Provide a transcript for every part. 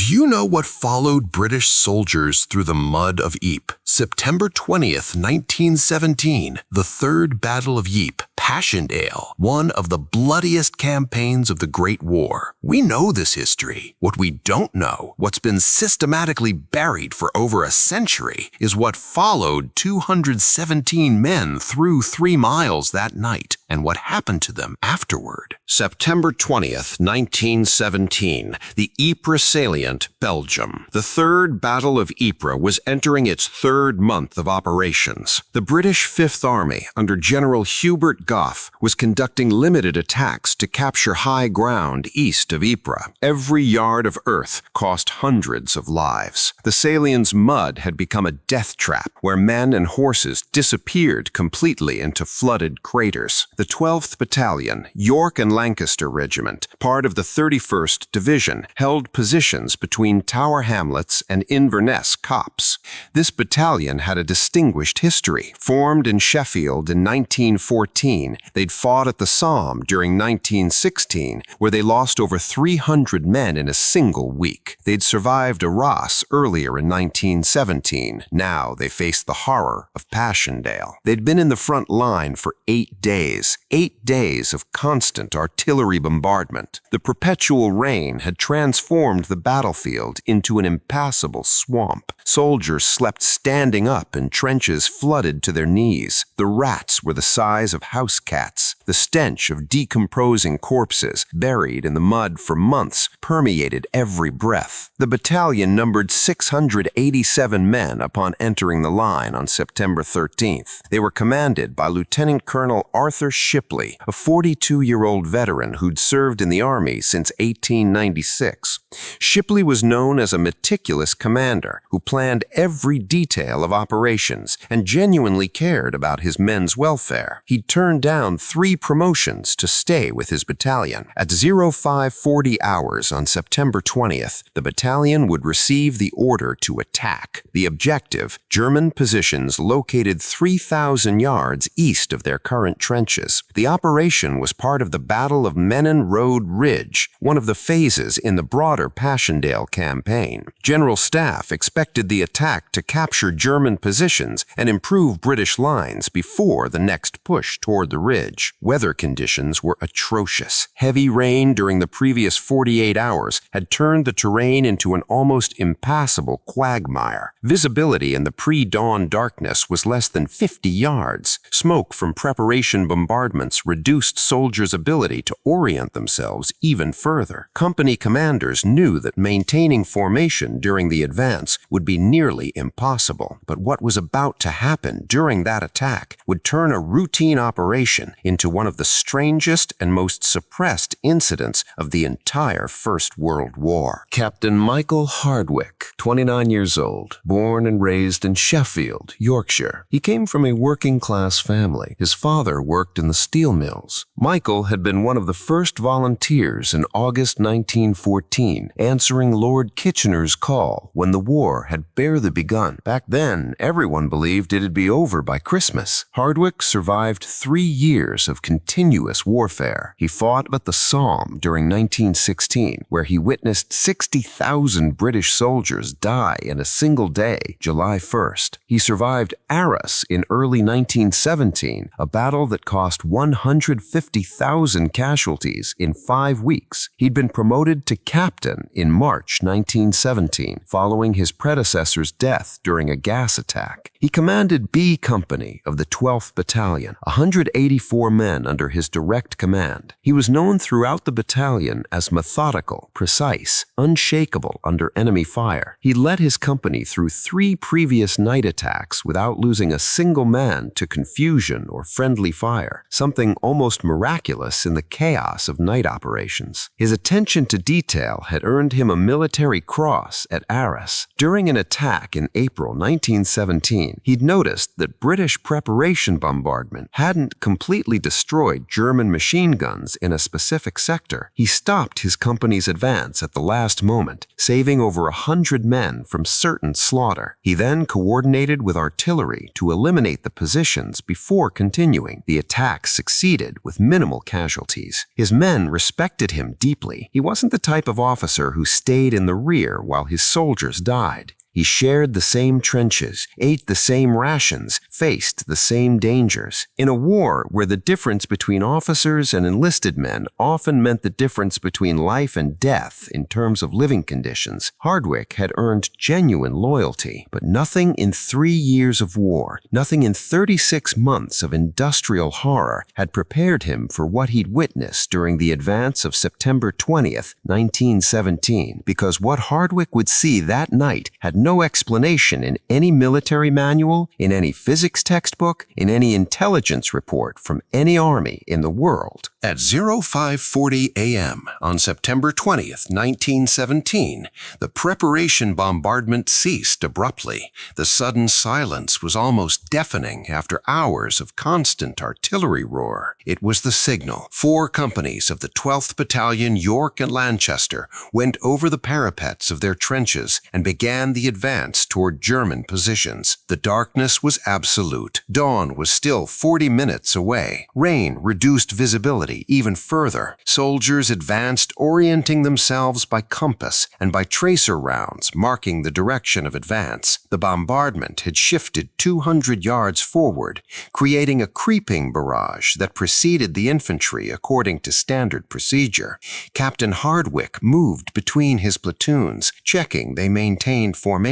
Do you know what followed British soldiers through the mud of Ypres? September 20th, 1917, the Third Battle of Ypres, Passchendaele, one of the bloodiest campaigns of the Great War. We know this history. What we don't know, what's been systematically buried for over a century, is what followed 217 men through 3 miles that night, and what happened to them afterward. September 20th, 1917, the Ypres salient, Belgium. The Third Battle of Ypres was entering its 3rd month of operations. The British Fifth Army, under General Hubert Gough, was conducting limited attacks to capture high ground east of Ypres. Every yard of earth cost hundreds of lives. The salient's mud had become a death trap, where men and horses disappeared completely into flooded craters. The 12th Battalion, York and Lancaster Regiment, part of the 31st Division, held positions between Tower Hamlets and Inverness Copse. This battalion had a distinguished history. Formed in Sheffield in 1914, they'd fought at the Somme during 1916, where they lost over 300 men in a single week. They'd survived Arras earlier in 1917. Now they faced the horror of Passchendaele. They'd been in the front line for 8 days. 8 days of constant artillery bombardment. The perpetual rain had transformed the battlefield into an impassable swamp. Soldiers slept standing up in trenches flooded to their knees. The rats were the size of house cats. The stench of decomposing corpses, buried in the mud for months, permeated every breath. The battalion numbered 687 men upon entering the line on September 13th. They were commanded by Lieutenant Colonel Arthur Shipley, a 42-year-old veteran who'd served in the Army since 1896. Shipley was known as a meticulous commander who planned every detail of operations and genuinely cared about his men's welfare. He'd turned down 3 promotions to stay with his battalion. At 0540 hours on September 20th, the battalion would receive the order to attack. The objective, German positions located 3,000 yards east of their current trenches. The operation was part of the Battle of Menin Road Ridge, one of the phases in the broader Passchendaele campaign. General Staff expected the attack to capture German positions and improve British lines before the next push toward the ridge. Weather conditions were atrocious. Heavy rain during the previous 48 hours had turned the terrain into an almost impassable quagmire. Visibility in the pre-dawn darkness was less than 50 yards. Smoke from preparation bombardments reduced soldiers' ability to orient themselves even further. Company commanders knew that maintaining formation during the advance would be nearly impossible. But what was about to happen during that attack would turn a routine operation into one of the strangest and most suppressed incidents of the entire First World War. Captain Michael Hardwick, 29 years old, born and raised in Sheffield, Yorkshire. He came from a working-class family. His father worked in the steel mills. Michael had been one of the first volunteers in August 1914, answering Lord Kitchener's call when the war had barely begun. Back then, everyone believed it'd be over by Christmas. Hardwick survived 3 years of continuous warfare. He fought at the Somme during 1916, where he witnessed 60,000 British soldiers die in a single day, July 1st. He survived Arras in early 1917, a battle that cost 150,000 casualties in 5 weeks. He'd been promoted to captain in March 1917, following his predecessor's death during a gas attack. He commanded B Company of the 12th Battalion, 184 men under his direct command. He was known throughout the battalion as methodical, precise, unshakable under enemy fire. He led his company through 3 previous night attacks without losing a single man to confusion or friendly fire, something almost miraculous in the chaos of night operations. His attention to detail had earned him a military cross at Arras. During an attack in April 1917, he'd noticed that British preparation bombardment hadn't completely destroyed German machine guns in a specific sector. He stopped his company's advance at the last moment, saving over 100 100 men from certain slaughter. He then coordinated with artillery to eliminate the positions before continuing. The attack succeeded with minimal casualties. His men respected him deeply. He wasn't the type of officer who stayed in the rear while his soldiers died. He shared the same trenches, ate the same rations, faced the same dangers. In a war where the difference between officers and enlisted men often meant the difference between life and death in terms of living conditions, Hardwick had earned genuine loyalty. But nothing in 3 years of war, nothing in 36 months of industrial horror had prepared him for what he'd witnessed during the advance of September 20th, 1917, because what Hardwick would see that night had no explanation in any military manual, in any physics textbook, in any intelligence report from any army in the world. At 0540 a.m. on September 20th, 1917, the preparation bombardment ceased abruptly. The sudden silence was almost deafening after hours of constant artillery roar. It was the signal. 4 companies of the 12th Battalion, York and Lancaster, went over the parapets of their trenches and began the advance toward German positions. The darkness was absolute. Dawn was still 40 minutes away. Rain reduced visibility even further. Soldiers advanced, orienting themselves by compass and by tracer rounds marking the direction of advance. The bombardment had shifted 200 yards forward, creating a creeping barrage that preceded the infantry according to standard procedure. Captain Hardwick moved between his platoons, checking they maintained formation.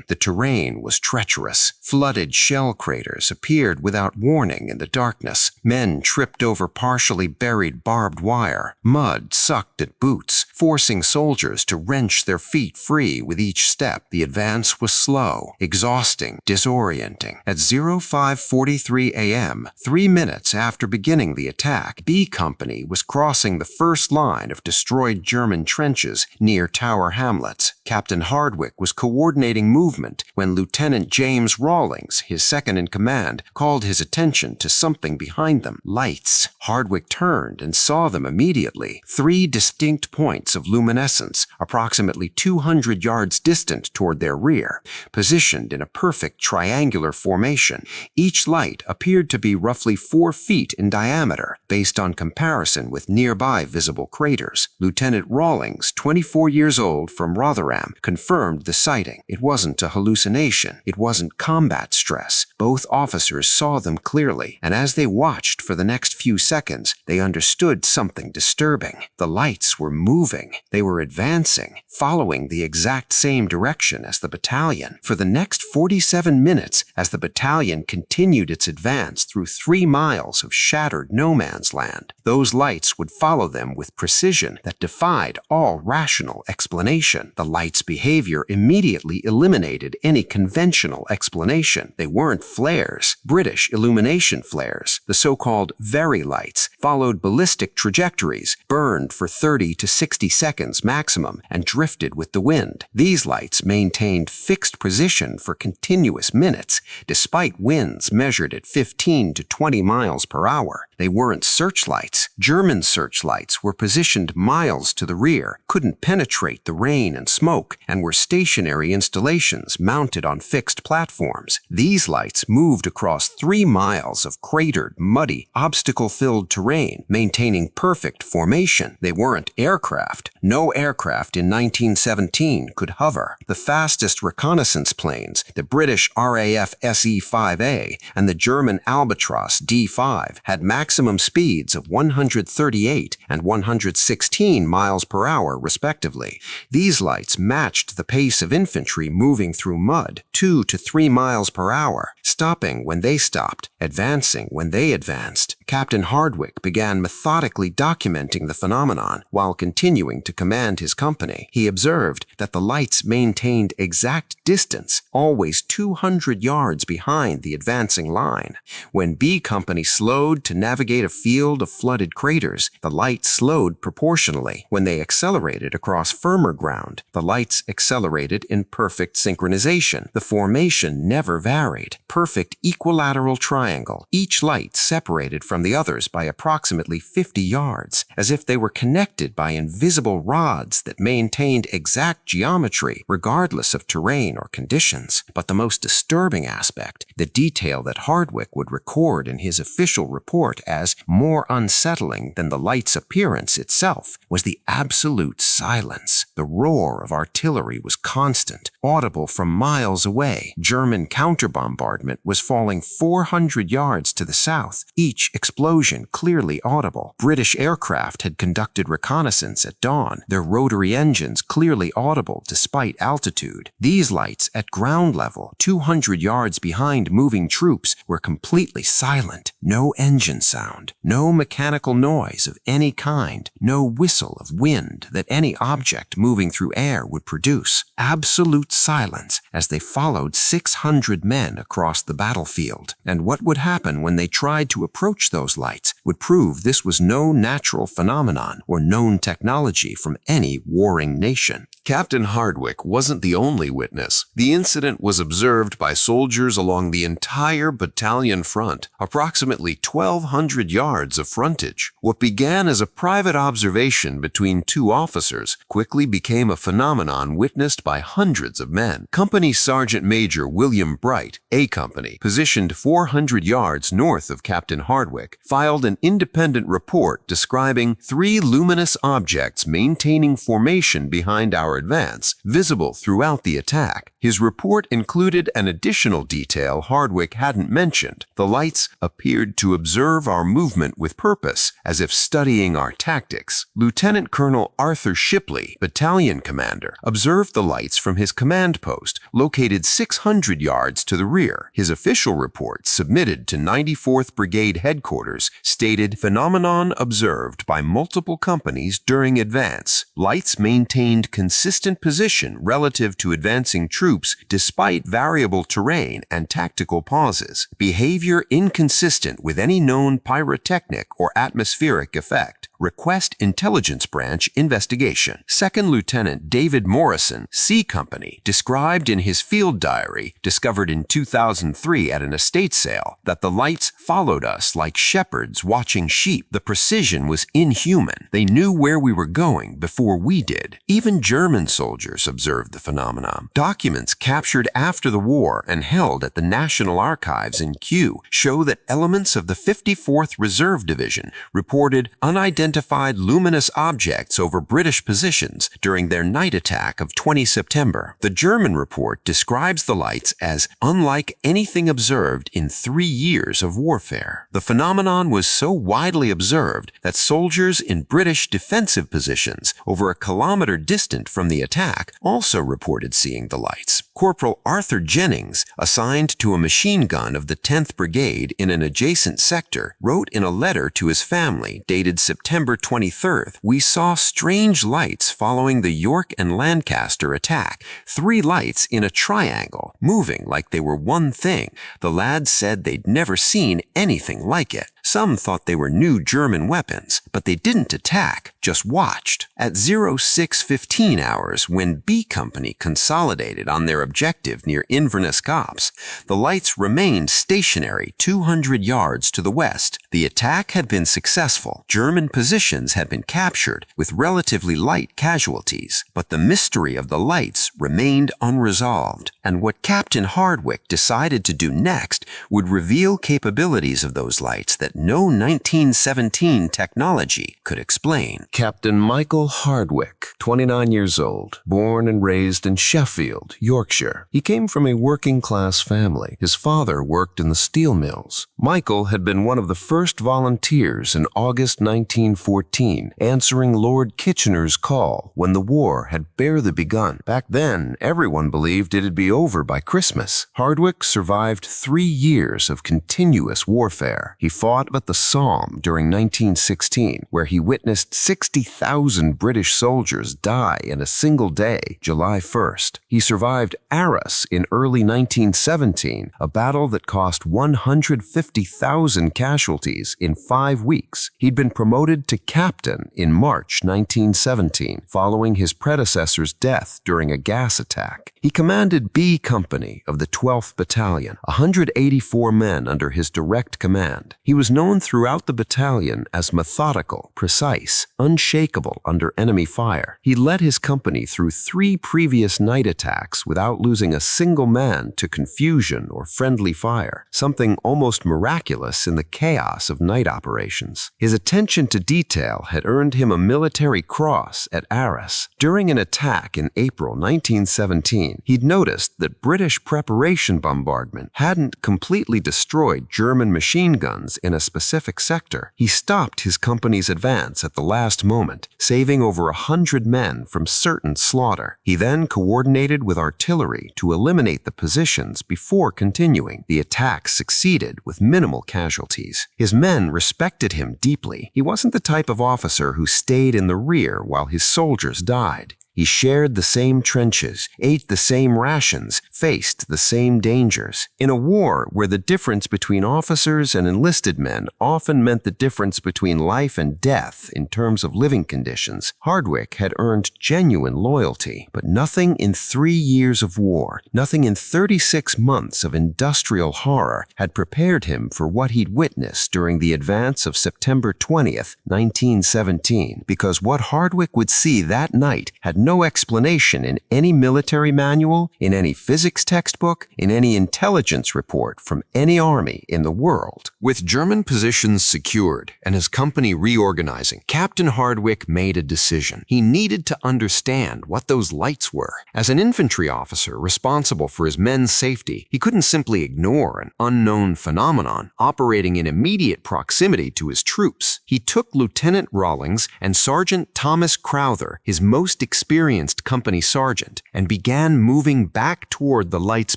The terrain was treacherous. Flooded shell craters appeared without warning in the darkness. Men tripped over partially buried barbed wire. Mud sucked at boots, forcing soldiers to wrench their feet free with each step. The advance was slow, exhausting, disorienting. At 0543 a.m., 3 minutes after beginning the attack, B Company was crossing the first line of destroyed German trenches near Tower Hamlets. Captain Hardwick was coordinating movement when Lieutenant James Rawlings, his second-in-command, called his attention to something behind them. Lights. Hardwick turned and saw them immediately. 3 distinct points of luminescence, approximately 200 yards distant toward their rear, positioned in a perfect triangular formation. Each light appeared to be roughly 4 feet in diameter, based on comparison with nearby visible craters. Lieutenant Rawlings, 24 years old, from Rotherham, confirmed the sighting. It wasn't a hallucination. It wasn't combat stress. Both officers saw them clearly, and as they watched for the next few seconds, they understood something disturbing. The lights were moving. They were advancing, following the exact same direction as the battalion. For the next 47 minutes, as the battalion continued its advance through 3 miles of shattered no-man's land, those lights would follow them with precision that defied all rational explanation. The lights' behavior immediately eliminated any conventional explanation. They weren't flares. British illumination flares, the so-called very lights, followed ballistic trajectories, burned for 30 to 60 seconds maximum, and drifted with the wind. These lights maintained fixed position for continuous minutes, despite winds measured at 15 to 20 miles per hour. They weren't searchlights. German searchlights were positioned miles to the rear, couldn't penetrate the rain and smoke, and were stationary installations mounted on fixed platforms. These lights moved across 3 miles of cratered, muddy, obstacle-filled terrain, maintaining perfect formation. They weren't aircraft. No aircraft in 1917 could hover. The fastest reconnaissance planes, the British RAF SE-5A and the German Albatros D-5, had maximum speeds of 138 and 116 miles per hour, respectively. These lights matched the pace of infantry moving through mud, 2 to 3 miles per hour, stopping when they stopped, advancing when they advanced. Captain Hardwick began methodically documenting the phenomenon while continuing to command his company. He observed that the lights maintained exact distance, always 200 yards behind the advancing line. When B Company slowed to navigate a field of flooded craters, the lights slowed proportionally. When they accelerated across firmer ground, the lights accelerated in perfect synchronization. The formation never varied. Perfect equilateral triangle, each light separated from from the others by approximately 50 yards, as if they were connected by invisible rods that maintained exact geometry regardless of terrain or conditions. But the most disturbing aspect, the detail that Hardwick would record in his official report as more unsettling than the light's appearance itself, was the absolute silence. The roar of artillery was constant, audible from miles away. German counterbombardment was falling 400 yards to the south, each explosion clearly audible. British aircraft had conducted reconnaissance at dawn, their rotary engines clearly audible despite altitude. These lights at ground level, 200 yards behind moving troops, were completely silent. No engine sound, no mechanical noise of any kind, no whistle of wind that any object moving through air would produce. Absolute silence as they followed 600 men across the battlefield. And what would happen when they tried to approach those lights would prove this was no natural phenomenon or known technology from any warring nation. Captain Hardwick wasn't the only witness. The incident was observed by soldiers along the entire battalion front, approximately 1,200 yards of frontage. What began as a private observation between two officers quickly became a phenomenon witnessed by hundreds of men. Company Sergeant Major William Bright, A Company, positioned 400 yards north of Captain Hardwick, filed an independent report describing 3 luminous objects maintaining formation behind our advance, visible throughout the attack. His report included an additional detail Hardwick hadn't mentioned. The lights appeared to observe our movement with purpose, as if studying our tactics. Lieutenant Colonel Arthur Shipley, battalion commander, observed the lights from his command post, located 600 yards to the rear. His official report, submitted to 94th Brigade headquarters, stated phenomenon observed by multiple companies during advance. Lights maintained consistent position relative to advancing troops despite variable terrain and tactical pauses. Behavior inconsistent with any known pyrotechnic or atmospheric effect. Request Intelligence Branch investigation. Second Lieutenant David Morrison, C Company, described in his field diary, discovered in 2003 at an estate sale, that the lights followed us like shepherds watching sheep. The precision was inhuman. They knew where we were going before we did. Even German soldiers observed the phenomenon. Documents captured after the war and held at the National Archives in Kew show that elements of the 54th Reserve Division reported unidentified luminous objects over British positions during their night attack of 20 September. The German report describes the lights as unlike anything observed in 3 years of warfare. The phenomenon was so widely observed that soldiers in British defensive positions over a kilometer distant from the attack also reported seeing the lights. Corporal Arthur Jennings, assigned to a machine gun of the 10th Brigade in an adjacent sector, wrote in a letter to his family dated September 23rd, "We saw strange lights following the York and Lancaster attack. 3 lights in a triangle, moving like they were one thing. The lads said they'd never seen anything like it. Some thought they were new German weapons, but they didn't attack, just watched." At 06:15 hours, when B Company consolidated on their objective near Inverness Copse, the lights remained stationary 200 yards to the west. The attack had been successful. German positions had been captured with relatively light casualties, but the mystery of the lights remained unresolved. And what Captain Hardwick decided to do next would reveal capabilities of those lights that no 1917 technology could explain. Captain Michael Hardwick, 29 years old, born and raised in Sheffield, Yorkshire. He came from a working-class family. His father worked in the steel mills. Michael had been one of the first volunteers in August 1914, answering Lord Kitchener's call when the war had barely begun. Back then, everyone believed it'd be over by Christmas. Hardwick survived 3 years of continuous warfare. He fought at the Somme during 1916, where he witnessed 60,000 British soldiers die in a single day, July 1st. He survived Arras in early 1917, a battle that cost 150,000 casualties casualties in 5 weeks. He'd been promoted to captain in March 1917, following his predecessor's death during a gas attack. He commanded B Company of the 12th Battalion, 184 men under his direct command. He was known throughout the battalion as methodical, precise, unshakable under enemy fire. He led his company through 3 previous night attacks without losing a single man to confusion or friendly fire, something almost miraculous in the chaos of night operations. His attention to detail had earned him a military cross at Arras. During an attack in April 1917, he'd noticed that British preparation bombardment hadn't completely destroyed German machine guns in a specific sector. He stopped his company's advance at the last moment, saving over 100 men from certain slaughter. He then coordinated with artillery to eliminate the positions before continuing. The attack succeeded with minimal casualties. His men respected him deeply. He wasn't the type of officer who stayed in the rear while his soldiers died. He shared the same trenches, ate the same rations, faced the same dangers. In a war where the difference between officers and enlisted men often meant the difference between life and death in terms of living conditions, Hardwick had earned genuine loyalty. But nothing in 3 years of war, nothing in 36 months of industrial horror had prepared him for what he'd witnessed during the advance of September 20th, 1917, because what Hardwick would see that night had no explanation in any military manual, in any physics textbook, in any intelligence report from any army in the world. With German positions secured and his company reorganizing, Captain Hardwick made a decision. He needed to understand what those lights were. As an infantry officer responsible for his men's safety, he couldn't simply ignore an unknown phenomenon operating in immediate proximity to his troops. He took Lieutenant Rawlings and Sergeant Thomas Crowther, his most experienced company sergeant, and began moving back toward the light's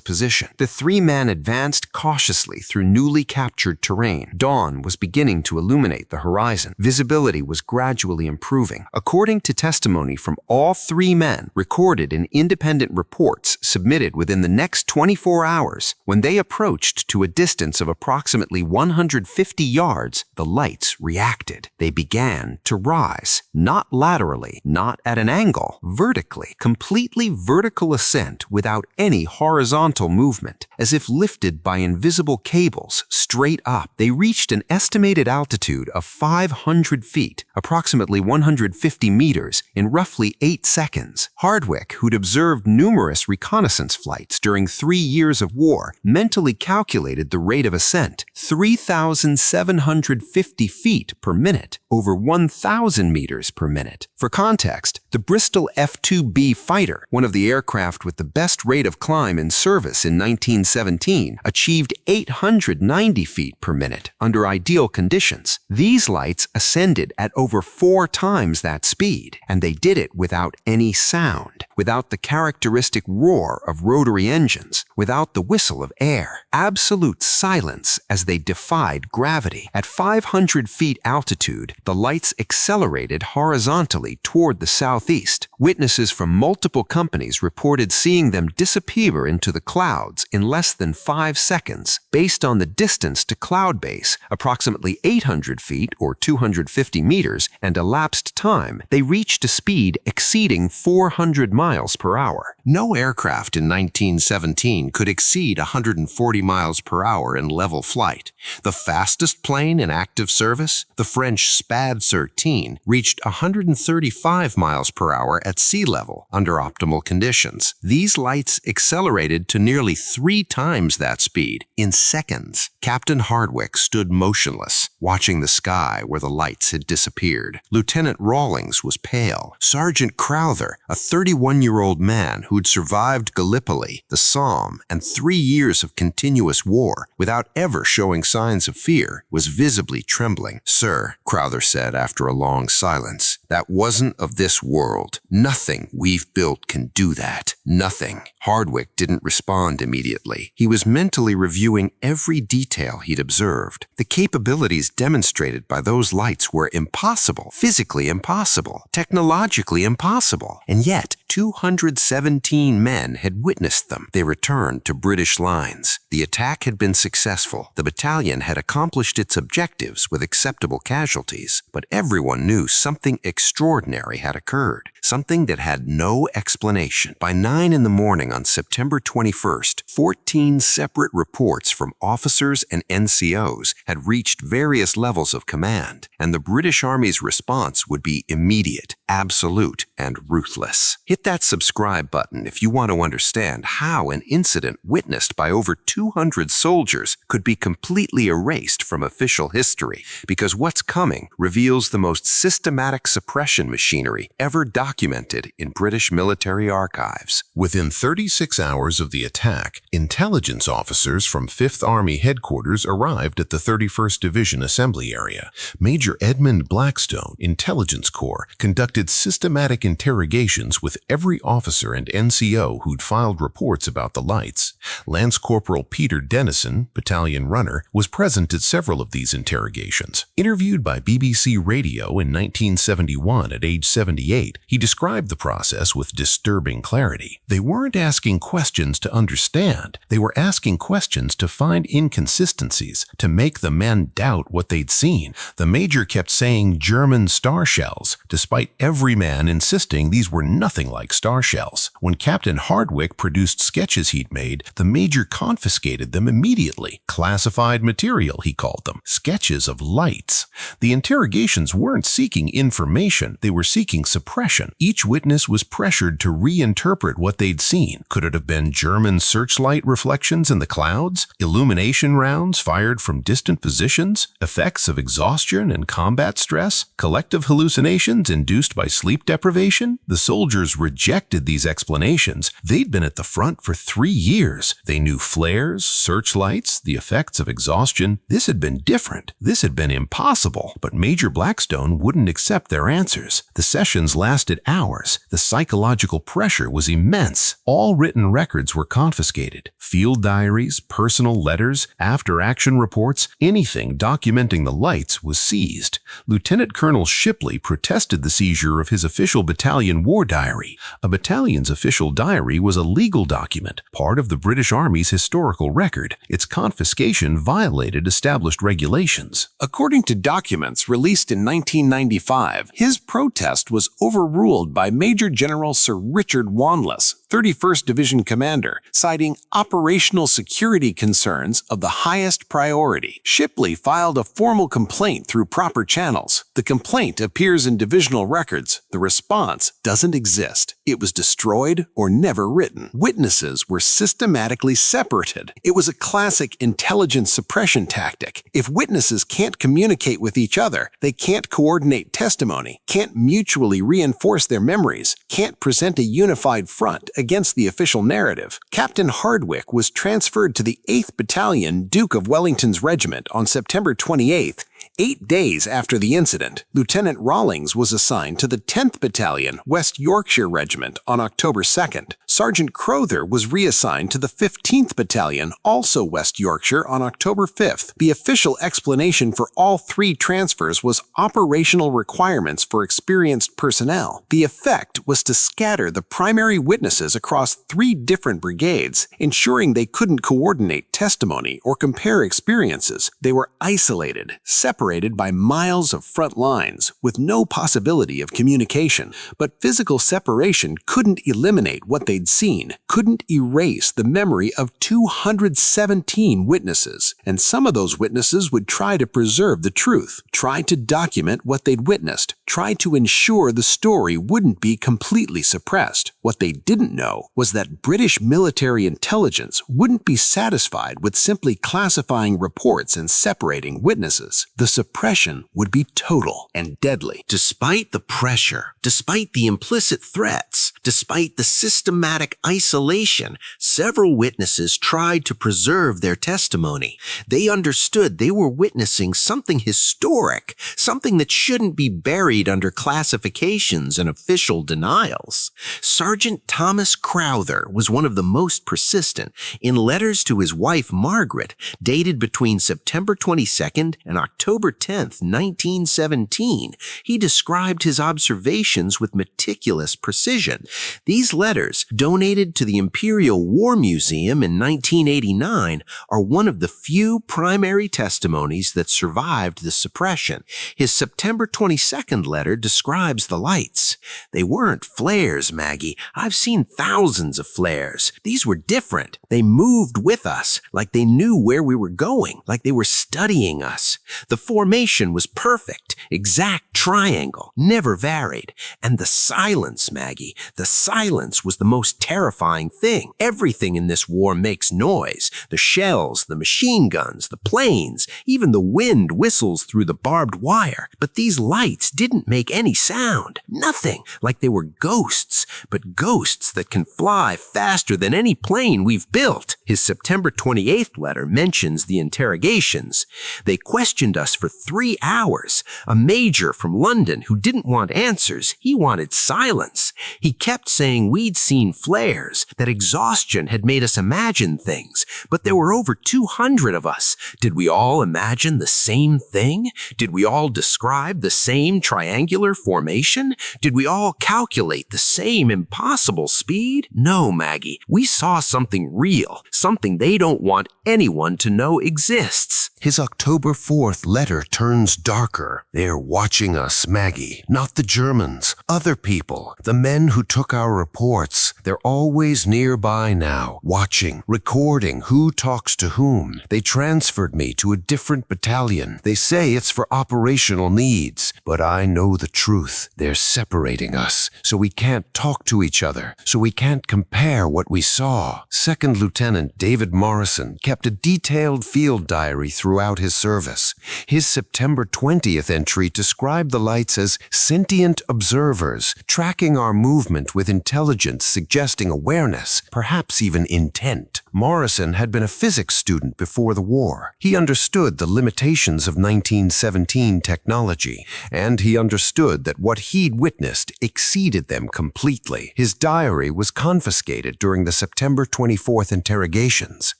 position. The 3 men advanced cautiously through newly captured terrain. Dawn was beginning to illuminate the horizon. Visibility was gradually improving. According to testimony from all 3 men, recorded in independent reports submitted within the next 24 hours, when they approached to a distance of approximately 150 yards, the lights reacted. They began to rise, not laterally, not at an angle, vertically, completely vertical ascent without any horizontal movement, as if lifted by invisible cables straight up. They reached an estimated altitude of 500 feet, approximately 150 meters, in roughly 8 seconds. Hardwick, who'd observed numerous reconnaissance flights during 3 years of war, mentally calculated the rate of ascent: 3,750 feet per minute, over 1,000 meters per minute. For context, the Bristol F-2B fighter, one of the aircraft with the best rate of climb in service in 1917, achieved 890 feet per minute under ideal conditions. These lights ascended at over 4 times that speed, and they did it without any sound, without the characteristic roar of rotary engines, without the whistle of air. Absolute silence as they defied gravity. At 500 feet altitude, the lights accelerated horizontally toward the southeast. Witnesses from multiple companies reported seeing them disappear into the clouds in less than 5 seconds. Based on the distance to cloud base, approximately 800 feet or 250 meters, and elapsed time, they reached a speed exceeding 400 miles per hour. No aircraft in 1917 could exceed 140 miles per hour in level flight. The fastest plane in active service, the French SPAD 13, reached 135 miles per hour at sea level under optimal conditions. These lights accelerated to nearly 3 times that speed in seconds. Captain Hardwick stood motionless, watching the sky where the lights had disappeared. Lieutenant Rawlings was pale. Sergeant Crowther, a 31-year-old man who'd survived Gallipoli, the Somme, and 3 years of continuous war without ever showing signs of fear, was visibly trembling. "Sir," Crowther said after a long silence, "that wasn't of this world. Nothing we've built can do that. Nothing." Hardwick didn't respond immediately. He was mentally reviewing every detail he'd observed. The capabilities demonstrated by those lights were impossible, physically impossible, technologically impossible. And yet, 217 men had witnessed them. They returned to British lines. The attack had been successful. The battalion had accomplished its objectives with acceptable casualties, but everyone knew something extraordinary had occurred, something that had no explanation. By 9 in the morning on September 21st, 14 separate reports from officers and NCOs had reached various levels of command, and the British Army's response would be immediate, absolute, and ruthless. Hit that subscribe button if you want to understand how an incident witnessed by over 200 soldiers could be completely erased from official history, because what's coming reveals the most systematic suppression machinery ever documented in British military archives. Within 36 hours of the attack, intelligence officers from 5th Army Headquarters arrived at the 31st Division Assembly Area. Major Edmund Blackstone, Intelligence Corps, conducted systematic interrogations with every officer and NCO who'd filed reports about the lights. Lance Corporal Peter Dennison, battalion runner, was present at several of these interrogations. Interviewed by BBC Radio in 1971 at age 78, he described the process with disturbing clarity. They weren't asking questions to understand. They were asking questions to find inconsistencies, to make the men doubt what they'd seen. The major kept saying German star shells, despite every man insisting these were nothing like star shells. When Captain Hardwick produced sketches he'd made, the major confiscated them immediately. Classified material, he called them. Sketches of lights. The interrogations weren't seeking information, they were seeking suppression. Each witness was pressured to reinterpret what they'd seen. Could it have been German searchlight reflections in the clouds? Illumination rounds fired from distant positions? Effects of exhaustion and combat stress? Collective hallucinations induced by sleep deprivation? The soldiers rejected these explanations. They'd been at the front for 3 years. They knew flares, searchlights, the effects of exhaustion. This had been different. This had been impossible. But Major Blackstone wouldn't accept their answers. The sessions lasted hours. The psychological pressure was immense. All written records were confiscated. Field diaries, personal letters, after-action reports, anything documenting the lights was seized. Lieutenant Colonel Shipley protested the seizure of his official battalion war diary. A battalion's official diary was a legal document, part of the British Army's historical record. Its confiscation violated established regulations. According to documents released in 1995, his protest was overruled by Major General Sir Richard Wanless, 31st Division Commander, citing operational security concerns of the highest priority. Shipley filed a formal complaint through proper channels. The complaint appears in divisional records. The response doesn't exist. It was destroyed or never written. Witnesses were systematically separated. It was a classic intelligence suppression tactic. If witnesses can't communicate with each other, they can't coordinate testimony, can't mutually reinforce their memories, can't present a unified front against the official narrative. Captain Hardwick was transferred to the 8th Battalion, Duke of Wellington's Regiment on September 28th, 8 days after the incident. Lieutenant Rawlings was assigned to the 10th Battalion, West Yorkshire Regiment on October 2nd. Sergeant Crowther was reassigned to the 15th Battalion, also West Yorkshire, on October 5th. The official explanation for all 3 transfers was operational requirements for experienced personnel. The effect was to scatter the primary witnesses across 3 different brigades, ensuring they couldn't coordinate testimony or compare experiences. They were isolated, separated by miles of front lines, with no possibility of communication. But physical separation couldn't eliminate what they'd seen, couldn't erase the memory of 217 witnesses. And some of those witnesses would try to preserve the truth, try to document what they'd witnessed, try to ensure the story wouldn't be completely suppressed. What they didn't know was that British military intelligence wouldn't be satisfied with simply classifying reports and separating witnesses. The suppression would be total and deadly. Despite the pressure, despite the implicit threats, despite the systematic isolation, Several witnesses tried to preserve their testimony. They understood they were witnessing something historic, something that shouldn't be buried under classifications and official denials. Sergeant Thomas Crowther was one of the most persistent. In letters to his wife Margaret, dated between September 22nd and October 10th, 1917, he described his observations with meticulous precision. These letters, donated to the Imperial War Museum in 1989, are one of the few primary testimonies that survived the suppression. His September 22nd letter describes the lights. They weren't flares, Maggie. I've seen thousands of flares. These were different. They moved with us, like they knew where we were going, like they were studying us. The formation was perfect, exact triangle, never varied. And the silence, Maggie, the silence was the most terrifying thing. Everything in this war makes noise. The shells, the machine guns, the planes, even the wind whistles through the barbed wire. But these lights didn't make any sound. Nothing, like they were ghosts, but ghosts that can fly faster than any plane we've built. His September 28th letter mentions the interrogations. They questioned us for 3 hours. A major from London who didn't want answers, he wanted silence. He kept saying we'd seen flares, that exhaustion had made us imagine things, but there were over 200 of us. Did we all imagine the same thing? Did we all describe the same triangular formation? Did we all calculate the same impossible speed? No, Maggie, we saw something real, something they don't want anyone to know exists. His October 4th letter turns darker. They're watching us, Maggie, not the Germans, other people, the men who took our reports. They're always nearby now, watching, recording who talks to whom. They transferred me to a different battalion. They say it's for operational needs, but I know the truth. They're separating us, so we can't talk to each other, so we can't compare what we saw. Second Lieutenant David Morrison kept a detailed field diary throughout his service. His September 20th entry described the lights as sentient observers, tracking our movement with intelligence suggesting awareness, perhaps even intent. Morrison had been a physics student before the war. He understood the limitations of 1917 technology, and he understood that what he'd witnessed exceeded them completely. His diary was confiscated during the September 24th interrogations.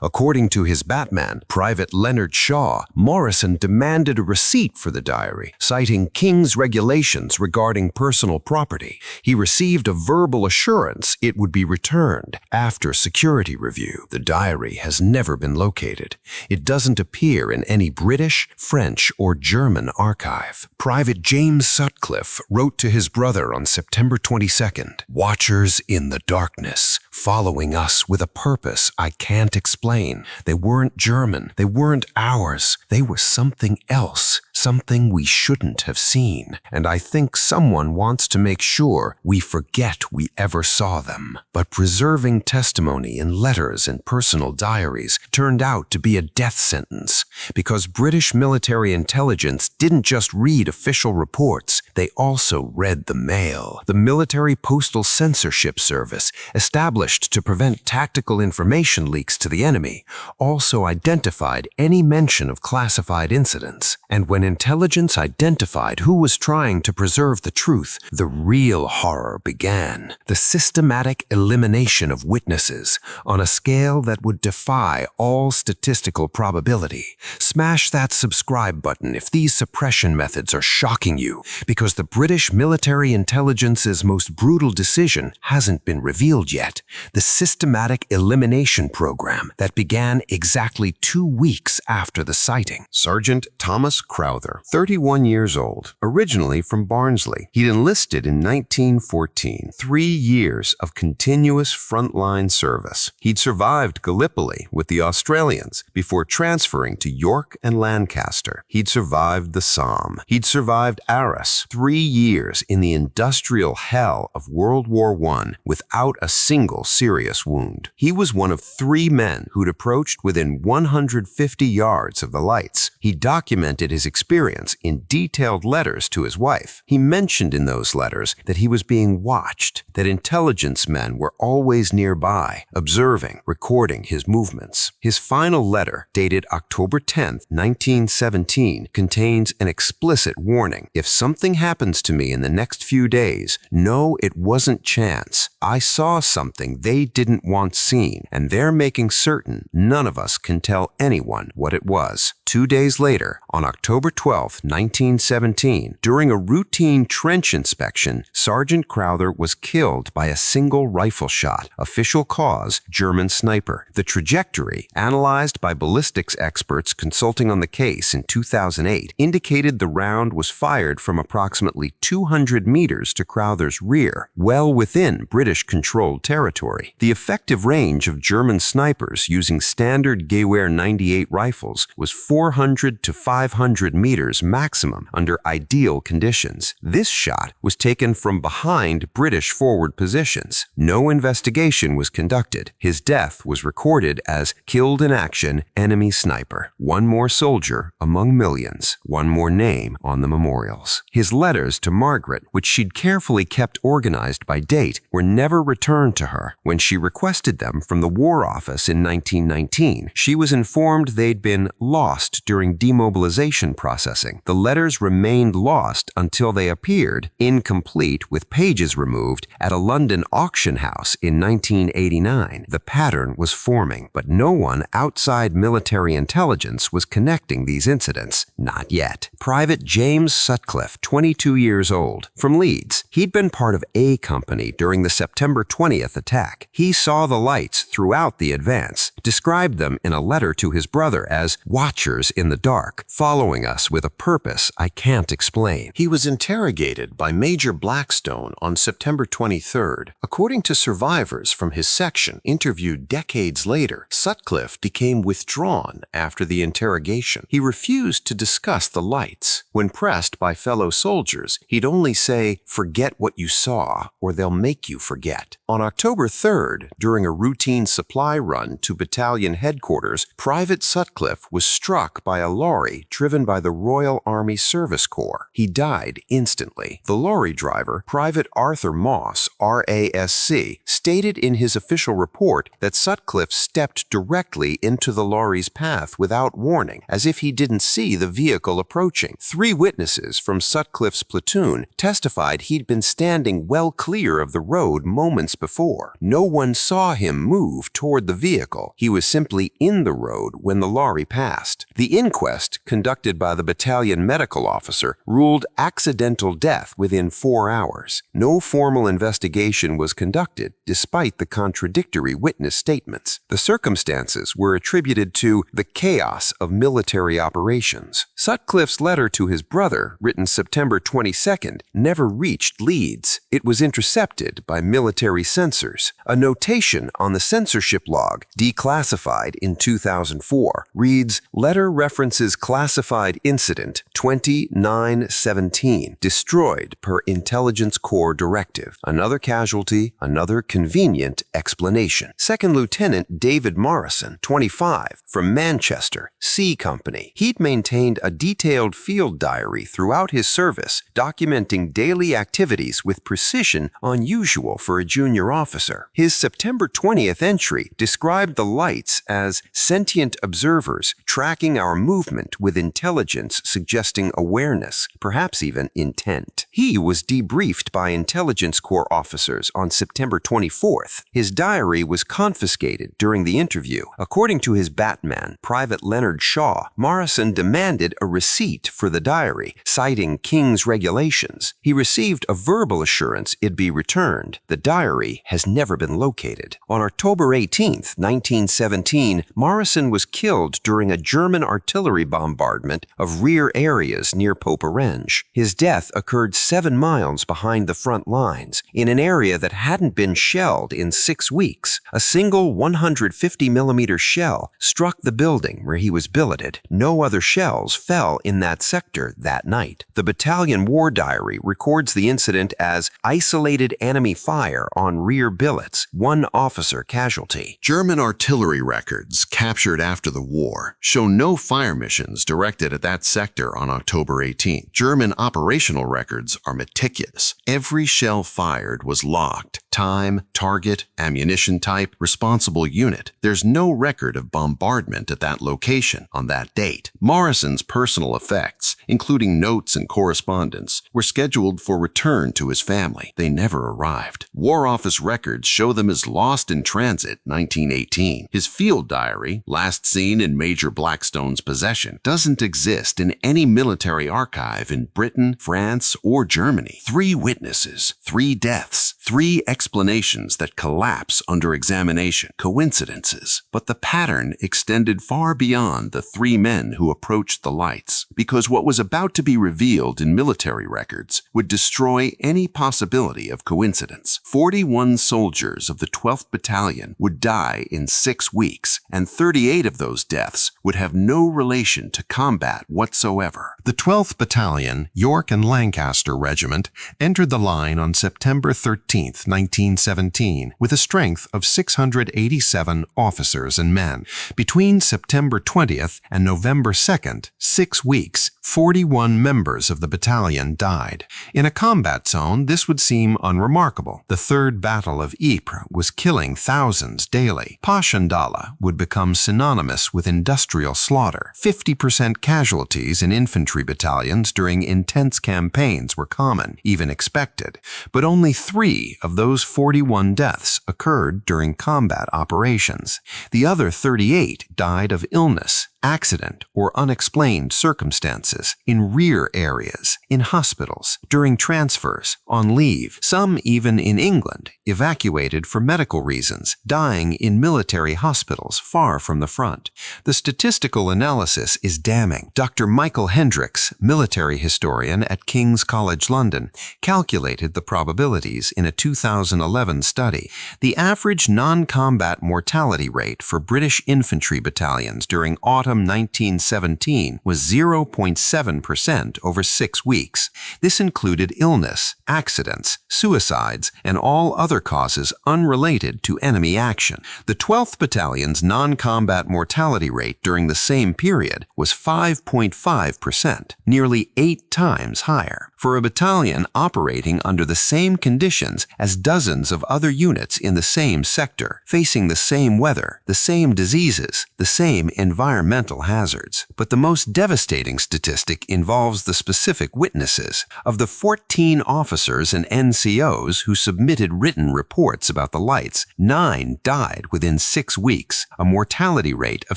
According to his Batman, Private Leonard Shaw, Morrison demanded a receipt for the diary, citing King's regulations regarding personal property. He received a verbal assurance it would be returned after security review. The diary has never been located. It doesn't appear in any British, French, or German archive. Private James Sutcliffe wrote to his brother on September 22nd, "Watchers in the darkness, following us with a purpose I can't explain. They weren't German. They weren't ours. They were something else. Something we shouldn't have seen, and I think someone wants to make sure we forget we ever saw them." But preserving testimony in letters and personal diaries turned out to be a death sentence, because British military intelligence didn't just read official reports, they also read the mail. The Military Postal Censorship Service, established to prevent tactical information leaks to the enemy, also identified any mention of classified incidents. And when intelligence identified who was trying to preserve the truth, the real horror began. The systematic elimination of witnesses on a scale that would defy all statistical probability. Smash that subscribe button if these suppression methods are shocking you, because the British military intelligence's most brutal decision hasn't been revealed yet. The systematic elimination program that began exactly 2 weeks after the sighting. Sergeant Thomas Crowther, 31 years old, originally from Barnsley. He'd enlisted in 1914, 3 years of continuous frontline service. He'd survived Gallipoli with the Australians before transferring to York and Lancaster. He'd survived the Somme. He'd survived Arras 3 years in the industrial hell of World War I without a single serious wound. He was one of 3 men who'd approached within 150 yards of the lights. He documented his experience in detailed letters to his wife. He mentioned in those letters that he was being watched, that intelligence men were always nearby, observing, recording his movements. His final letter, dated October 10, 1917, contains an explicit warning. If something happens to me in the next few days, know it wasn't chance. I saw something they didn't want seen, and they're making certain none of us can tell anyone what it was. 2 days later, on October 12, 1917, during a routine trench inspection, Sergeant Crowther was killed by a single rifle shot. Official cause, German sniper. The trajectory, analyzed by ballistics experts consulting on the case in 2008, indicated the round was fired from approximately 200 meters to Crowther's rear, well within British-controlled territory. The effective range of German snipers using standard Gewehr 98 rifles was 400 to 500 meters maximum under ideal conditions. This shot was taken from behind British forward positions. No investigation was conducted. His death was recorded as killed in action, enemy sniper. One more soldier among millions. One more name on the memorials. His letters to Margaret, which she'd carefully kept organized by date, were never returned to her. When she requested them from the War Office in 1919, she was informed they'd been lost during demobilization processing. The letters remained lost until they appeared, incomplete with pages removed, at a London auction house in 1989. The pattern was forming, but no one outside military intelligence was connecting these incidents. Not yet. Private James Sutcliffe, 22 years old, from Leeds. He'd been part of A Company during the September 20th attack. He saw the lights throughout the advance, described them in a letter to his brother as watchers in the dark, following us with a purpose I can't explain. He was interrogated by Major Blackstone on September 23rd. According to survivors from his section interviewed decades later, Sutcliffe became withdrawn after the interrogation. He refused to discuss the lights. When pressed by fellow soldiers, he'd only say, "Forget what you saw, or they'll make you forget." On October 3rd, during a routine supply run to battalion headquarters, Private Sutcliffe was struck by a lorry driven by the Royal Army Service Corps. He died instantly. The lorry driver, Private Arthur Moss, RASC, stated in his official report that Sutcliffe stepped directly into the lorry's path without warning, as if he didn't see the vehicle approaching. 3 witnesses from Sutcliffe's platoon testified he'd been standing well clear of the road moments before. No one saw him move toward the vehicle. He was simply in the road when the lorry passed. The inquest, conducted by the battalion medical officer, ruled accidental death within 4 hours. No formal investigation was conducted, despite the contradictory witness statements. The circumstances were attributed to the chaos of military operations. Sutcliffe's letter to his brother, written September 22nd, never reached Leeds. It was intercepted by military censors. A notation on the censorship log, Declassified in 2004, reads, "Letter references classified incident 2917, destroyed per Intelligence Corps directive. Another casualty, another convenient explanation." Second Lieutenant David Morrison, 25, from Manchester, C Company. He'd maintained a detailed field diary throughout his service, documenting daily activities with precision unusual for a junior officer. His September 20th entry described the lights as sentient observers tracking our movement with intelligence suggesting awareness, perhaps even intent. He was debriefed by Intelligence Corps officers on September 24th. His diary was confiscated during the interview. According to his Batman, Private Leonard Shaw, Morrison demanded a receipt for the diary, citing King's regulations. He received a verbal assurance it'd be returned. The diary has never been located. On October 18th, 1917, Morrison was killed during a German artillery bombardment of rear air areas near Poperinghe. His death occurred 7 miles behind the front lines, in an area that hadn't been shelled in 6 weeks. A single 150mm shell struck the building where he was billeted. No other shells fell in that sector that night. The battalion war diary records the incident as isolated enemy fire on rear billets, 1 officer casualty. German artillery records captured after the war show no fire missions directed at that sector on October 18. German operational records are meticulous. Every shell fired was logged. Time, target, ammunition type, responsible unit. There's no record of bombardment at that location on that date. Morrison's personal effects, including notes and correspondence, were scheduled for return to his family. They never arrived. War Office records show them as lost in transit 1918. His field diary, last seen in Major Blackstone's possession, doesn't exist in any military archive in Britain, France, or Germany. 3 witnesses, 3 deaths, 3 explanations that collapse under examination. Coincidences. But the pattern extended far beyond the 3 men who approached the lights, because what was about to be revealed in military records would destroy any possibility of coincidence. 41 soldiers of the 12th Battalion would die in 6 weeks, and 38 of those deaths would have no relation to combat whatsoever. The 12th Battalion, York and Lancaster Regiment, entered the line on September 13, 1917, with a strength of 687 officers and men. Between September 20th and November 2nd, 6 weeks, 41 members of the battalion died. In a combat zone, this would seem unremarkable. The Third Battle of Ypres was killing thousands daily. Passchendaele would become synonymous with industrial slaughter. 50% casualties in infantry battalions during intense campaigns were common, even expected. But only 3 of those 41 deaths occurred during combat operations. The other 38 died of illness, accident, or unexplained circumstances, in rear areas, in hospitals, during transfers, on leave, some even in England, evacuated for medical reasons, dying in military hospitals far from the front. The statistical analysis is damning. Dr. Michael Hendricks, military historian at King's College London, calculated the probabilities in a 2011 study. The average non-combat mortality rate for British infantry battalions during autumn 1917 was 0.7% over 6 weeks. This included illness, accidents, suicides, and all other causes unrelated to enemy action. The 12th Battalion's non-combat mortality rate during the same period was 5.5%, nearly 8 times higher. For a battalion operating under the same conditions as dozens of other units in the same sector, facing the same weather, the same diseases, the same environmental hazards. But the most devastating statistic involves the specific witnesses. Of the 14 officers and NCOs who submitted written reports about the lights, 9 died within 6 weeks, a mortality rate of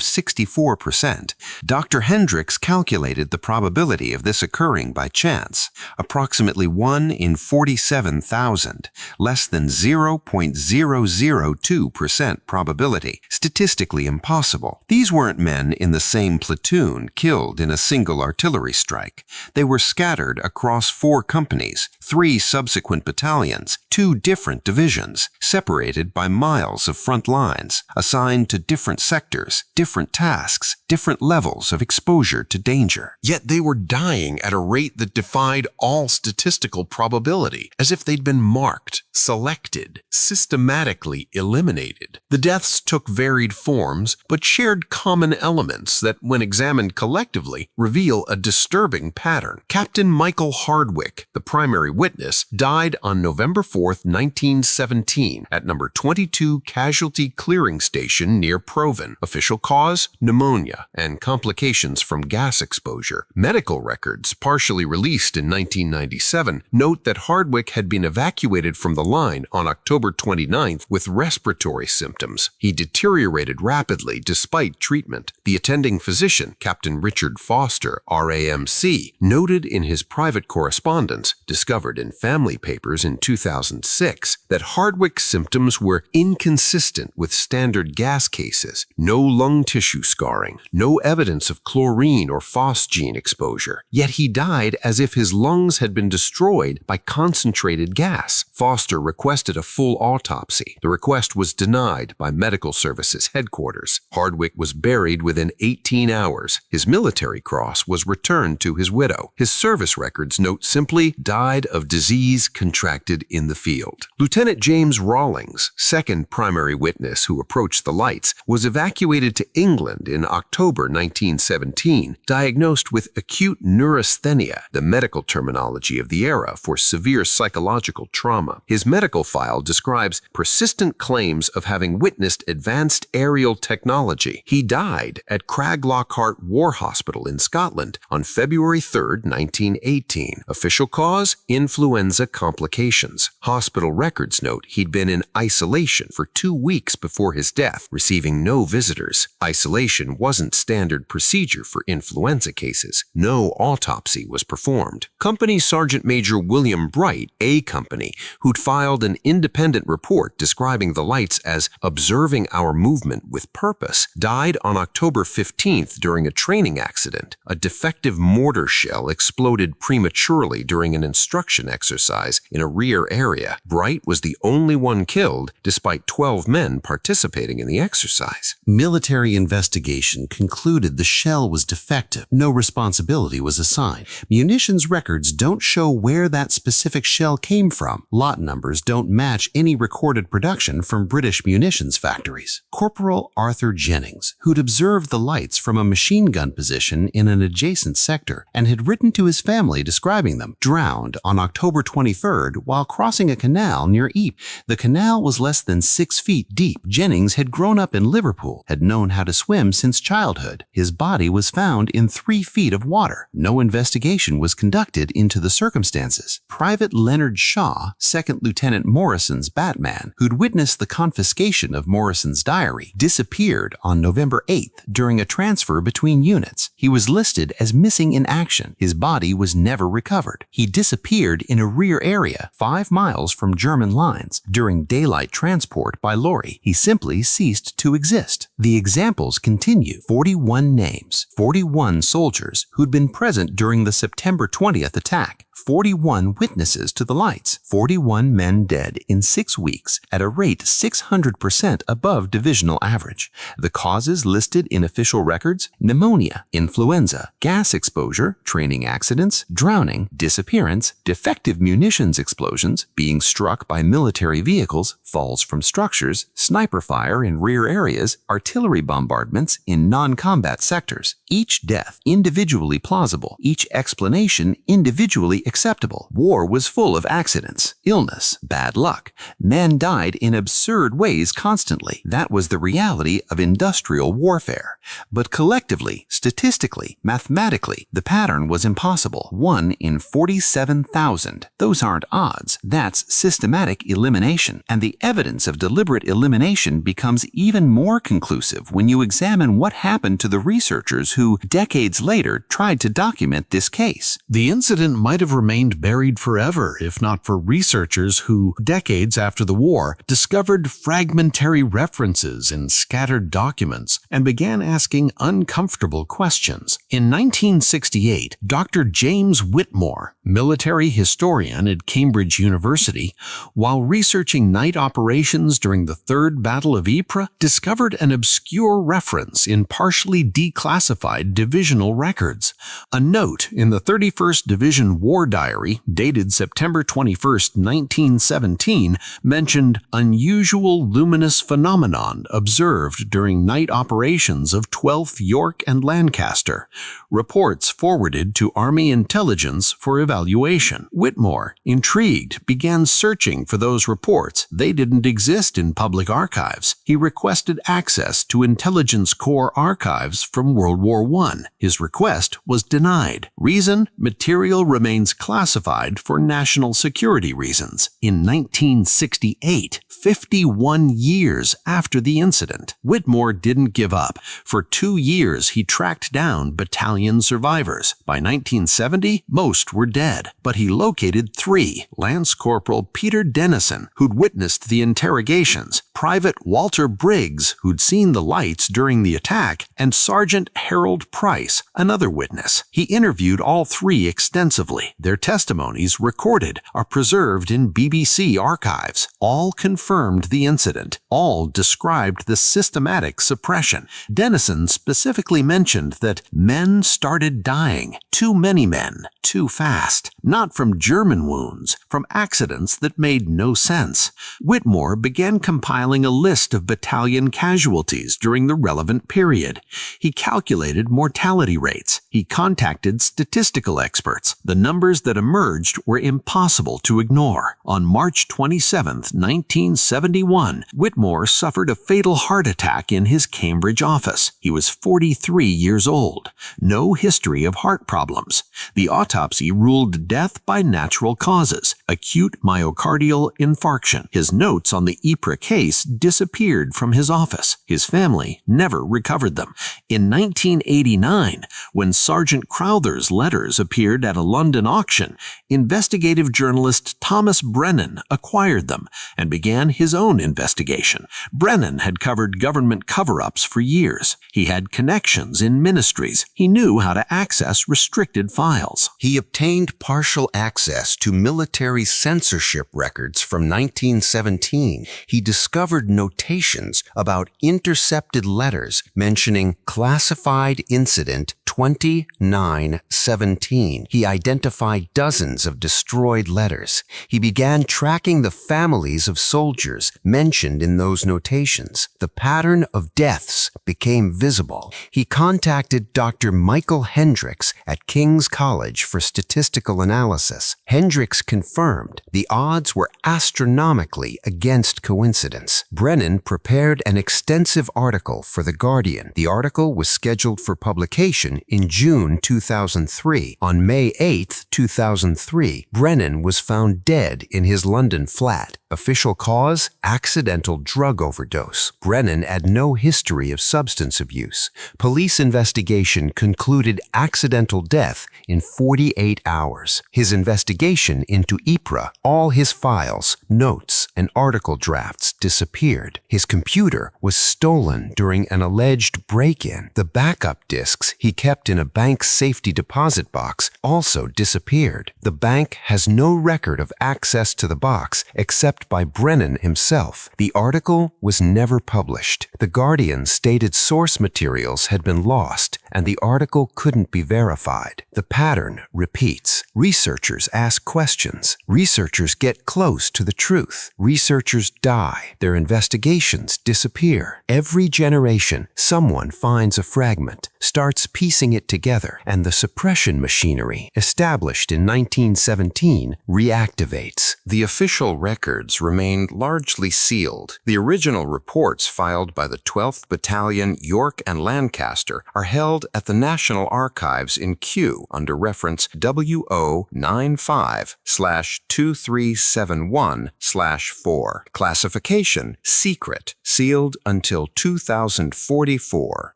64%. Dr. Hendricks calculated the probability of this occurring by chance, approximately 1 in 47,000, less than 0.002% probability, statistically impossible. These weren't men in the same platoon killed in a single artillery strike. They were scattered across 4 companies, 3 subsequent battalions, 2 different divisions, separated by miles of front lines, assigned to different sectors, different tasks, different levels of exposure to danger. Yet they were dying at a rate that defied all statistical probability, as if they'd been marked, selected, systematically eliminated. The deaths took varied forms, but shared common elements that, when examined collectively, reveal a disturbing pattern. Captain Michael Hardwick, the primary witness, died on November 4, 1917, at number 22 Casualty Clearing Station near Proven. Official cause? Pneumonia and complications from gas exposure. Medical records, partially released in 1997, note that Hardwick had been evacuated from the line on October 29th with respiratory symptoms. He deteriorated rapidly despite treatment. The Attending physician Captain Richard Foster, RAMC, noted in his private correspondence, discovered in family papers in 2006, that Hardwick's symptoms were inconsistent with standard gas cases, no lung tissue scarring, no evidence of chlorine or phosgene exposure, yet he died as if his lungs had been destroyed by concentrated gas. Foster requested a full autopsy. The request was denied by Medical Services headquarters. Hardwick was buried within 18 hours. His military cross was returned to his widow. His service records note simply, died of disease contracted in the field. Lieutenant James Rawlings, second primary witness who approached the lights, was evacuated to England in October 1917, diagnosed with acute neurasthenia, the medical terminology of the era for severe psychological trauma. His medical file describes persistent claims of having witnessed advanced aerial technology. He died at Craiglockhart War Hospital in Scotland on February 3, 1918. Official cause? Influenza complications. Hospital records note he'd been in isolation for 2 weeks before his death, receiving no visitors. Isolation wasn't standard procedure for influenza cases. No autopsy was performed. Company Sergeant Major William Bright, A Company, who'd filed an independent report describing the lights as observing our movement with purpose, died on October 15th during a training accident. A defective mortar shell exploded prematurely during an instruction exercise in a rear area. Bright was the only one killed, despite 12 men participating in the exercise. Military investigation concluded the shell was defective. No responsibility was assigned. Munitions records don't show where that specific shell came from. Lot numbers don't match any recorded production from British munitions factories. Corporal Arthur Jennings, who'd observed the lights from a machine gun position in an adjacent sector and had written to his family describing them, drowned on October 23rd while crossing a canal near Ypres. The canal was less than 6 feet deep. Jennings had grown up in Liverpool, had known how to swim since childhood. His body was found in 3 feet of water. No investigation was conducted into the circumstances. Private Leonard Shaw, Second Lieutenant Morrison's Batman, who'd witnessed the confiscation of Morrison's diary, disappeared on November 8th during a transfer between units. He was listed as missing in action. His body was never recovered. He disappeared in a rear area 5 miles from German lines during daylight transport by lorry. He simply ceased to exist. The examples continue. 41 names, 41 soldiers who'd been present during the September 20th attack. 41 witnesses to the lights, 41 men dead in 6 weeks at a rate 600% above divisional average. The causes listed in official records: pneumonia, influenza, gas exposure, training accidents, drowning, disappearance, defective munitions explosions, being struck by military vehicles, falls from structures, sniper fire in rear areas, artillery bombardments in non-combat sectors. Each death individually plausible, each explanation individually acceptable. War was full of accidents, illness, bad luck. Men died in absurd ways constantly. That was the reality of industrial warfare. But collectively, statistically, mathematically, the pattern was impossible. 1 in 47,000. Those aren't odds. That's systematic elimination. And the evidence of deliberate elimination becomes even more conclusive when you examine what happened to the researchers who, decades later, tried to document this case. The incident might have remained buried forever if not for researchers who, decades after the war, discovered fragmentary references in scattered documents and began asking uncomfortable questions. In 1968, Dr. James Whitmore, military historian at Cambridge University, while researching night operations during the Third Battle of Ypres, discovered an obscure reference in partially declassified divisional records. A note in the 31st Division War Diary, dated September 21, 1917, mentioned unusual luminous phenomenon observed during night operations of 12th York and Lancaster. Reports forwarded to Army intelligence for evaluation. Whitmore, intrigued, began searching for those reports. They didn't exist in public archives. He requested access to Intelligence Corps archives from World War I. His request was denied. Reason: material remains classified for national security reasons. In 1968, 51 years after the incident, Whitmore didn't give up. For 2 years, he tracked down battalion survivors. By 1970, most were dead, but he located 3: Lance Corporal Peter Dennison, who'd witnessed the interrogations, Private Walter Briggs, who'd seen the lights during the attack, and Sergeant Harold Price, another witness. He interviewed all 3 extensively. Their testimonies, recorded, are preserved in BBC archives. All confirmed the incident. All described the systematic suppression. Dennison specifically mentioned that men started dying, too many men, too fast. Not from German wounds, from accidents that made no sense. Whitmore began compiling a list of battalion casualties during the relevant period. He calculated mortality rates. He contacted statistical experts. The numbers that emerged were impossible to ignore. On March 27, 1971, Whitmore suffered a fatal heart attack in his Cambridge office. He was 43 years old. No history of heart problems. The autopsy ruled death by natural causes, acute myocardial infarction. His notes on the Ypres case disappeared from his office. His family never recovered them. In 1989, when Sergeant Crowther's letters appeared at a London auction, investigative journalist Thomas Brennan acquired them and began his own investigation. Brennan had covered government cover-ups for years. He had connections in ministries. He knew how to access restricted files. He obtained partial access to military censorship records from 1917. He discovered notations about intercepted letters mentioning classified incident 2917. He identified dozens of destroyed letters. He began tracking the families of soldiers mentioned in those notations. The pattern of deaths became visible. He contacted Dr. Michael Hendricks at King's College for statistical analysis. Hendricks confirmed the odds were astronomically against coincidence. Brennan prepared an extensive article for The Guardian. The article was scheduled for publication in June 2003. On May 8, 2003, Brennan was found dead in his London flat. Official cause? Accidental drug overdose. Brennan had no history of substance abuse. Police investigation concluded accidental death in 48 hours. His investigation into Ypres, all his files, notes, and article drafts disappeared. His computer was stolen during an alleged break-in. The backup disks he kept in a bank safety deposit box also disappeared. The bank has no record of access to the box except by Brennan himself. The article was never published. The Guardian stated source materials had been lost and the article couldn't be verified. The pattern repeats. Researchers ask questions. Researchers get close to the truth. Researchers die. Their investigations disappear. Every generation, someone finds a fragment, starts piecing it together, and the suppression machinery, established in 1917, reactivates. The official records remained largely sealed. The original reports filed by the 12th Battalion, York and Lancaster are held at the National Archives in Kew under reference WO95/2371/4. Classification: secret, sealed until 2044,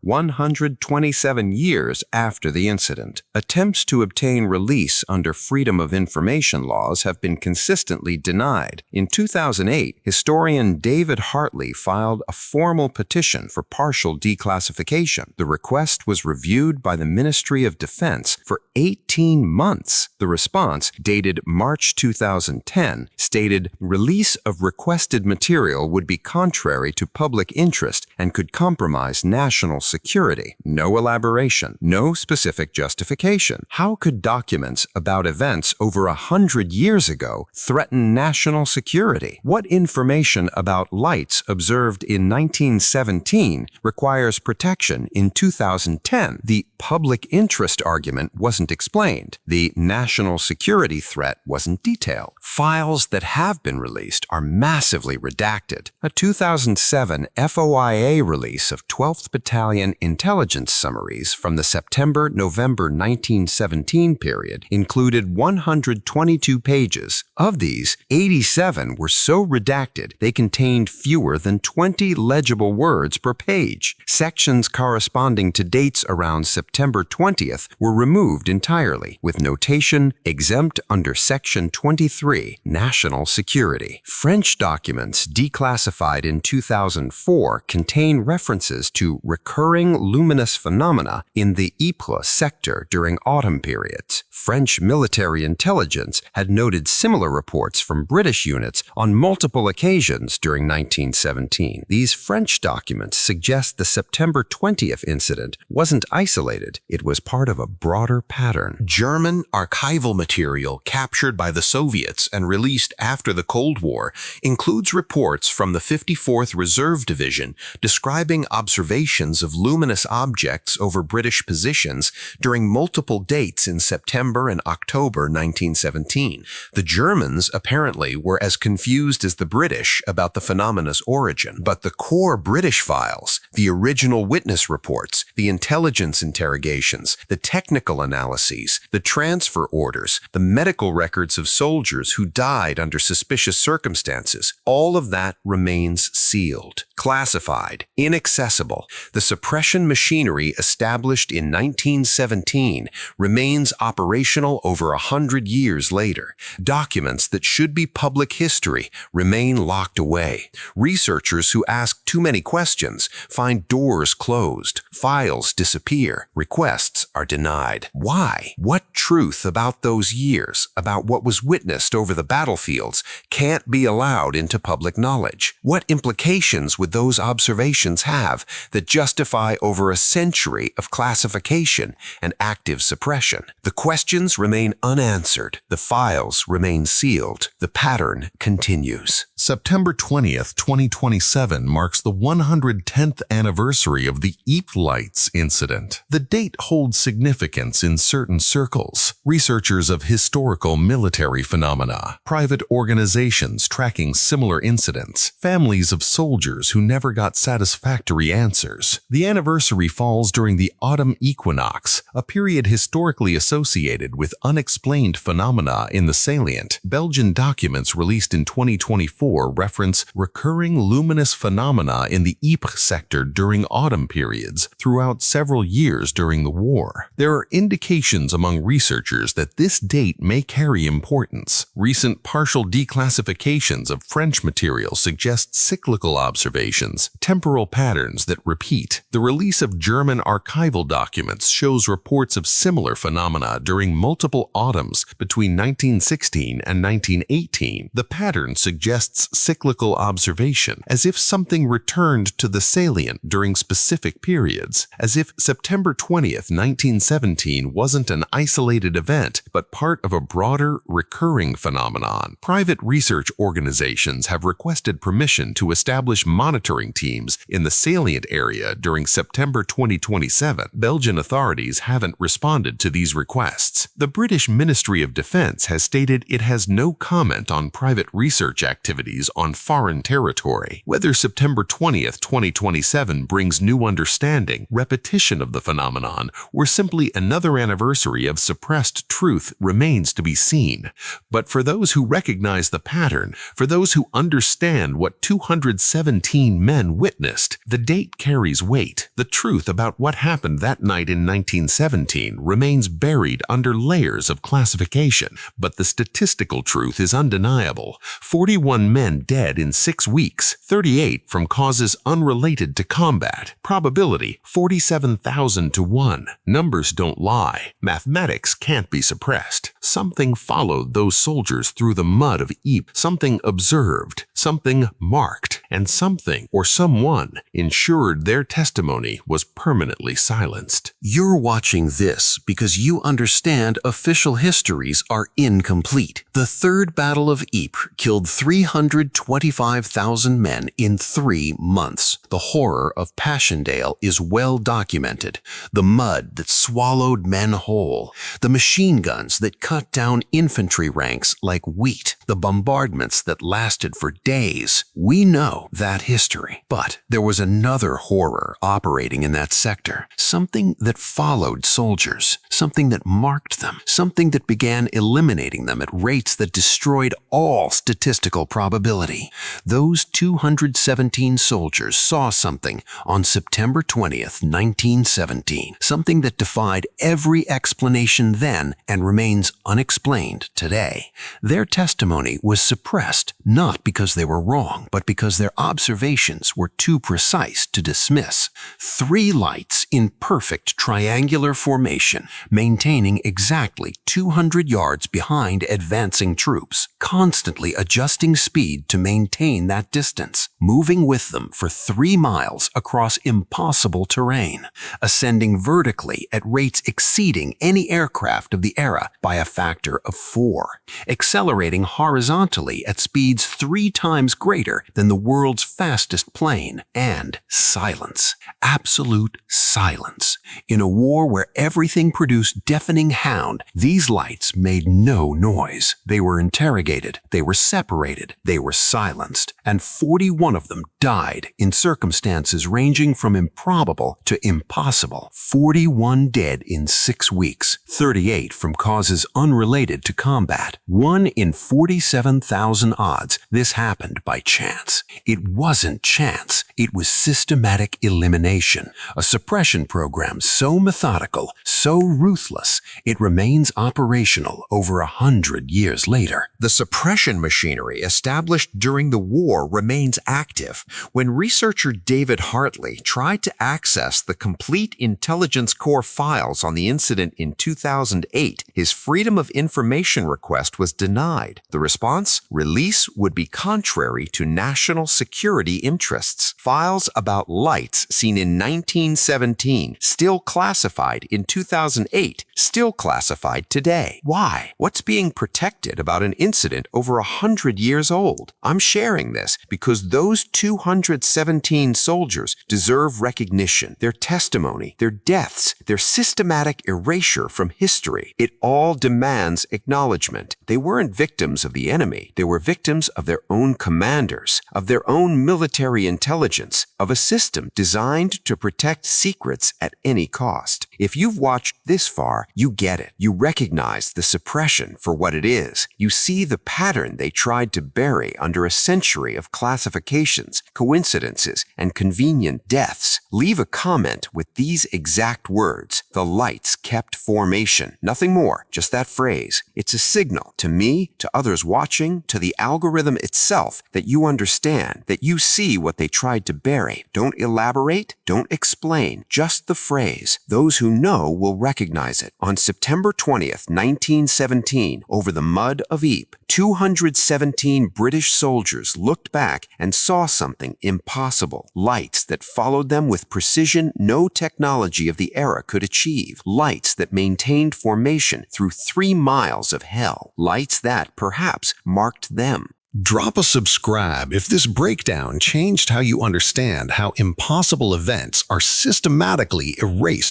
127 years after the incident. Attempts to obtain release under Freedom of Information laws have been consistently denied. In 2008, historian David Hartley filed a formal petition for partial declassification. The request was reviewed by the Ministry of Defense for 18 months. The response, dated March 2010, stated release of requested material would be contrary to public interest and could compromise national security. No elaboration, no specific justification. How could documents about events over 100 years ago threaten national security? What information about lights observed in 1917 requires protection in 2010. The public interest argument wasn't explained. The national security threat wasn't detailed. Files that have been released are massively redacted. A 2007 FOIA release of 12th Battalion intelligence summaries from the September-November 1917 period included 122 pages. Of these, 87 were so redacted they contained fewer than 20 legible words per page. Sections corresponding to dates around September 20th were removed entirely, with notation exempt under Section 23, National Security. French documents declassified in 2004 contain references to recurring luminous phenomena in the Ypres sector during autumn periods. French military intelligence had noted similar reports from British units on multiple occasions during 1917. These French documents suggest the September 20th incident wasn't isolated. It was part of a broader pattern. German archival material captured by the Soviets and released after the Cold War includes reports from the 54th Reserve Division describing observations of luminous objects over British positions during multiple dates in September and October 1917. The Germans apparently were as confused as the British about the phenomena's origin, but the core British files, the original witness reports, the intelligence interrogations, the technical analyses, the transfer orders, the medical records of soldiers who died under suspicious circumstances, all of that remains sealed, classified, inaccessible. The suppression machinery established in 1917 remains operational over 100 years later. Documents that should be public history remain locked away. Researchers who ask too many questions find doors closed, files disappear, requests are denied. Why? What truth about those years, about what was witnessed over the battlefields, can't be allowed into public knowledge? What implications would those observations have that justify over a century of classification and active suppression? The questions remain unanswered. The files remain sealed. The pattern continues. September 20th, 2027 marks the 110th anniversary of the Ypres Lights incident. The date holds significance in certain circles. Researchers of historical military phenomena, private organizations tracking similar incidents, families of soldiers who never got satisfactory answers. The anniversary falls during the autumn equinox, a period historically associated with unexplained phenomena in the salient. Belgian documents released in 2024 reference recurring luminous phenomena in the Ypres sector during autumn periods throughout several years during the war. There are indications among researchers that this date may carry importance. Recent partial declassifications of French material suggest cyclical observations, temporal patterns that repeat. The release of German archival documents shows reports of similar phenomena during multiple autumns between 1916 and 1918. The pattern suggests cyclical observation, as if something returned to the salient during specific periods, as if September 20th, 1917 wasn't an isolated event, but part of a broader, recurring phenomenon. Private research organizations have requested permission to establish monitoring teams in the salient area during September 2027. Belgian authorities haven't responded to these requests. The British Ministry of Defense has stated it has no comment on private research activities on foreign territory. Whether September 20th, 2027 brings new understanding, repetition of the phenomenon, or simply another anniversary of suppressed truth remains to be seen. But for those who recognize the pattern, for those who understand what 217 men witnessed, the date carries weight. The truth about what happened that night in 1917 remains buried under layers of classification, but the statistical truth is undeniable. 41 men dead in 6 weeks, 38 from causes unrelated to combat. Probability 47,000 to 1. Numbers don't lie. Mathematics can't be suppressed. Something followed those soldiers through the mud of Ypres. Something observed, something marked, and something or someone ensured their testimony was permanently silenced. You're watching this because you understand official histories are incomplete. The Third Battle of Ypres killed 325,000 men in 3 months. The horror of Passchendaele is well documented. The mud that swallowed men whole. The machine guns that cut down infantry ranks like wheat. The bombardments that lasted for days. We know that history. But there was another horror operating in that sector. Something that followed soldiers, something that marked them, something that began eliminating them at rates that destroyed all statistical probability. Those 217 soldiers saw something on September 20th, 1917, something that defied every explanation then and remains unexplained today. Their testimony was suppressed, not because they were wrong, but because their observations were too precise to dismiss. 3 lights in perfect triangular formation, maintaining exactly 200 yards behind advancing troops, constantly adjusting speed to maintain that distance, moving with them for 3 miles across impossible terrain, ascending vertically at rates exceeding any aircraft of the era by a factor of 4, accelerating horizontally at speeds 3 times greater than the world's fastest plane, and silence, absolute silence. In a war where everything produced deafening hound, these lights made no noise. They were interrogated, they were separated, they were silenced, and 41 of them died in circumstances ranging from improbable to impossible. 41 dead in 6 weeks, 38 from causes unrelated to combat. 1 in 47,000 odds this happened by chance. It wasn't chance, it was systematic elimination, a suppression program so methodical, so ruthless, it remains operational over 100 years later. The suppression machinery established during the war remains active. When researcher David Hartley tried to access the complete intelligence core files on the incident in 2008, his Freedom of Information request was denied. The response? Release would be contrary to national security interests. Files about lights seen in 1917, still classified in 2008, still classified today. Why? What's being protected about an incident over 100 years old? I'm sharing this because those 217 soldiers deserve recognition. Their testimony, their deaths, their systematic erasure from history. It all demands acknowledgement. They weren't victims of the enemy. They were victims of their own commanders, of their own military intelligence, of a system designed to protect secrets at any cost. If you've watched this far, you get it. You recognize the suppression for what it is. You see the pattern they tried to bury under a century of classifications, coincidences, and convenient deaths. Leave a comment with these exact words. The lights kept formation. Nothing more, just that phrase. It's a signal to me, to others watching, to the algorithm itself that you understand, that you see what they tried to bury. Don't elaborate, don't explain, just the phrase. Those who know will recognize it. On September 20th, 1917, over the mud of Ypres, 217 British soldiers looked back and saw something impossible. Lights that followed them with precision no technology of the era could achieve. Lights that maintained formation through 3 miles of hell. Lights that, perhaps, marked them. Drop a subscribe if this breakdown changed how you understand how impossible events are systematically erased